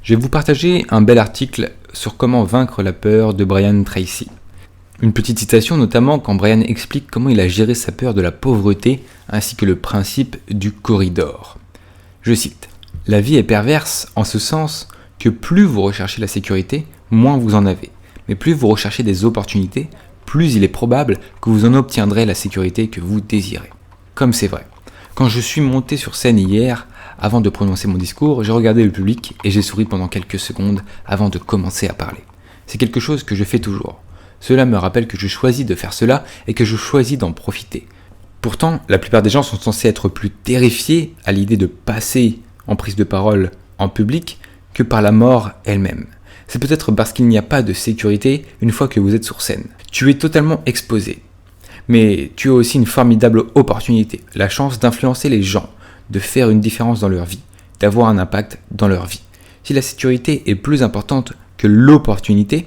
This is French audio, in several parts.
Je vais vous partager un bel article sur comment vaincre la peur de Brian Tracy. Une petite citation notamment quand Brian explique comment il a géré sa peur de la pauvreté ainsi que le principe du corridor. Je cite : « La vie est perverse en ce sens que plus vous recherchez la sécurité, moins vous en avez. Mais plus vous recherchez des opportunités, plus il est probable que vous en obtiendrez la sécurité que vous désirez. » Comme c'est vrai. Quand je suis monté sur scène hier, avant de prononcer mon discours, j'ai regardé le public et j'ai souri pendant quelques secondes avant de commencer à parler. C'est quelque chose que je fais toujours. Cela me rappelle que je choisis de faire cela et que je choisis d'en profiter. Pourtant, la plupart des gens sont censés être plus terrifiés à l'idée de passer en prise de parole en public que par la mort elle-même. C'est peut-être parce qu'il n'y a pas de sécurité une fois que vous êtes sur scène. Tu es totalement exposé. Mais tu as aussi une formidable opportunité, la chance d'influencer les gens, de faire une différence dans leur vie, d'avoir un impact dans leur vie. Si la sécurité est plus importante que l'opportunité,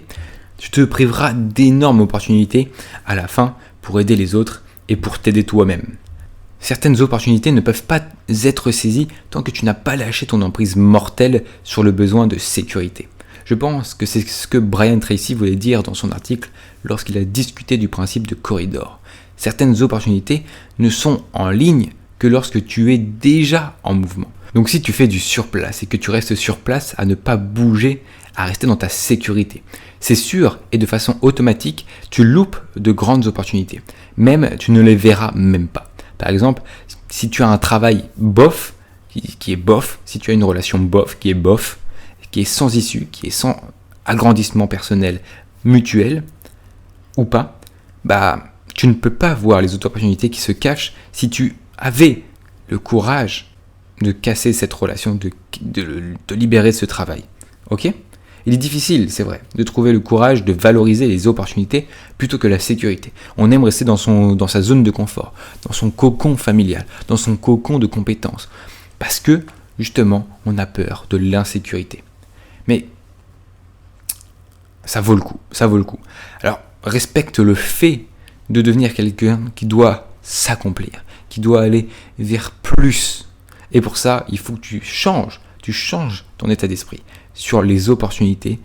tu te priveras d'énormes opportunités à la fin pour aider les autres et pour t'aider toi-même. Certaines opportunités ne peuvent pas être saisies tant que tu n'as pas lâché ton emprise mortelle sur le besoin de sécurité. Je pense que c'est ce que Brian Tracy voulait dire dans son article lorsqu'il a discuté du principe de corridor. Certaines opportunités ne sont en ligne que lorsque tu es déjà en mouvement. Donc si tu fais du surplace et que tu restes sur place à ne pas bouger, à rester dans ta sécurité, c'est sûr et de façon automatique, tu loupes de grandes opportunités. Même tu ne les verras même pas. Par exemple, si tu as un travail bof, qui est bof, si tu as une relation bof, qui est sans issue, qui est sans agrandissement personnel mutuel ou pas, tu ne peux pas voir les autres opportunités qui se cachent si tu avais le courage de casser cette relation, de te libérer de ce travail. Ok ? Il est difficile, c'est vrai, de trouver le courage de valoriser les opportunités plutôt que la sécurité. On aime rester dans sa zone de confort, dans son cocon familial, dans son cocon de compétences, parce que, justement, on a peur de l'insécurité. Mais ça vaut le coup. Alors, respecte le fait de devenir quelqu'un qui doit s'accomplir, qui doit aller vers plus. Et pour ça, il faut que tu changes ton état d'esprit sur les opportunités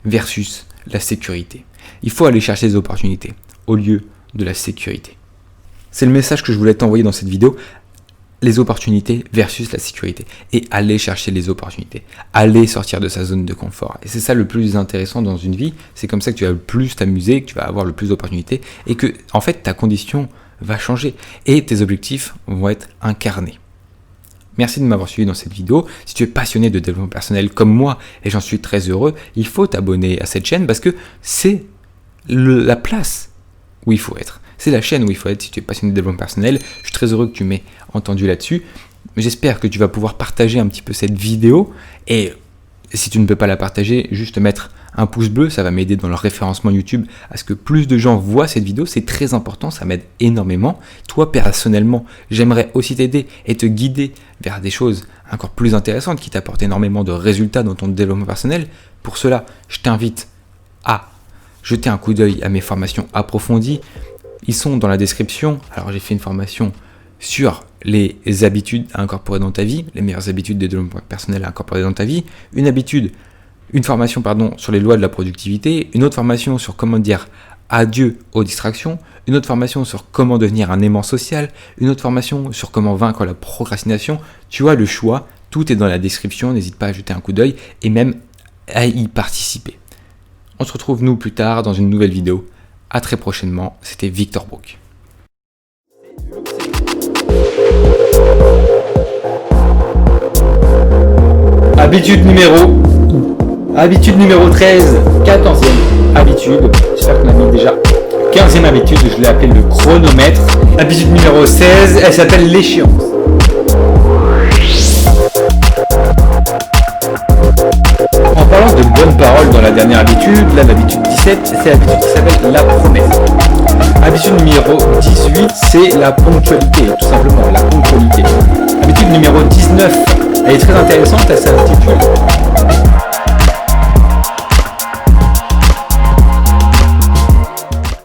versus la sécurité. Il faut aller chercher les opportunités au lieu de la sécurité. C'est le message que je voulais t'envoyer dans cette vidéo. Les opportunités versus la sécurité. Et aller chercher les opportunités. Aller sortir de sa zone de confort. Et c'est ça le plus intéressant dans une vie. C'est comme ça que tu vas le plus t'amuser, que tu vas avoir le plus d'opportunités. Et que, en fait, ta condition va changer. Et tes objectifs vont être incarnés. Merci de m'avoir suivi dans cette vidéo. Si tu es passionné de développement personnel comme moi, et j'en suis très heureux, il faut t'abonner à cette chaîne parce que c'est la place où il faut être. C'est la chaîne où il faut être si tu es passionné de développement personnel. Je suis très heureux que tu m'aies entendu là-dessus. J'espère que tu vas pouvoir partager un petit peu cette vidéo. Et si tu ne peux pas la partager, juste mettre un pouce bleu, ça va m'aider dans le référencement YouTube à ce que plus de gens voient cette vidéo. C'est très important, ça m'aide énormément. Toi, personnellement, j'aimerais aussi t'aider et te guider vers des choses encore plus intéressantes qui t'apportent énormément de résultats dans ton développement personnel. Pour cela, je t'invite à jeter un coup d'œil à mes formations approfondies. Ils sont dans la description. Alors, j'ai fait une formation sur les habitudes à incorporer dans ta vie, les meilleures habitudes de développement personnel à incorporer dans ta vie, une formation sur les lois de la productivité, une autre formation sur comment dire adieu aux distractions, une autre formation sur comment devenir un aimant social, une autre formation sur comment vaincre la procrastination. Tu as le choix, tout est dans la description, n'hésite pas à jeter un coup d'œil et même à y participer. On se retrouve nous plus tard dans une nouvelle vidéo. À très prochainement, c'était Victor Brook. Habitude numéro 13, 14e habitude. J'espère qu'on a mis déjà 15e habitude, je l'ai appelée le chronomètre. Habitude numéro 16, elle s'appelle l'échéance. En parlant de bonnes paroles dans la dernière habitude, là l'habitude 17, c'est l'habitude qui s'appelle la promesse. Habitude numéro 18, c'est la ponctualité, tout simplement, la ponctualité. Habitude numéro 19, elle est très intéressante, elle s'intitule